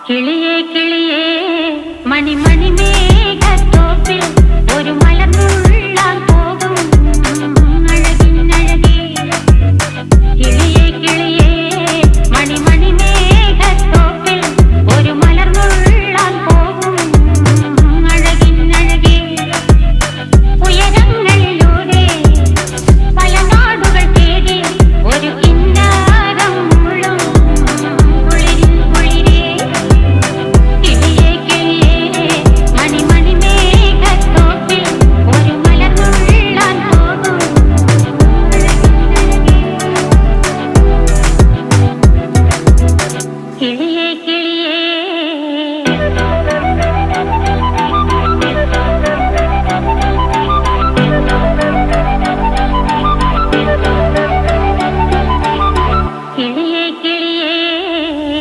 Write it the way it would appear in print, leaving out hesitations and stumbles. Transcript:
കിളിയേ കിളിയേ മണിമണി മേഘത്തോപ്പിൽ ഒരു മലർന്നുള്ളാൻ പോകും അഴകിനഴകേ. കിളിയേ കിളിയേ മണിമണി മേഘത്തോപ്പിൽ ഒരു മലർന്നുള്ളാൻ പോകും അഴകിനഴകേ. ഉയരങ്ങളിലൂടെ പല നാടുകൾ തേടി ഒരു കിന്നാരം മുഴും കുളിരിൻ കുളിരേ. കിളിയേ കിളിയേ മണിമണി മേഘത്തോപ്പിൽ ഒരു മലർന്നുള്ളാൻ പോകും അഴകിനഴകേ. കിളിയേ കിളിയേ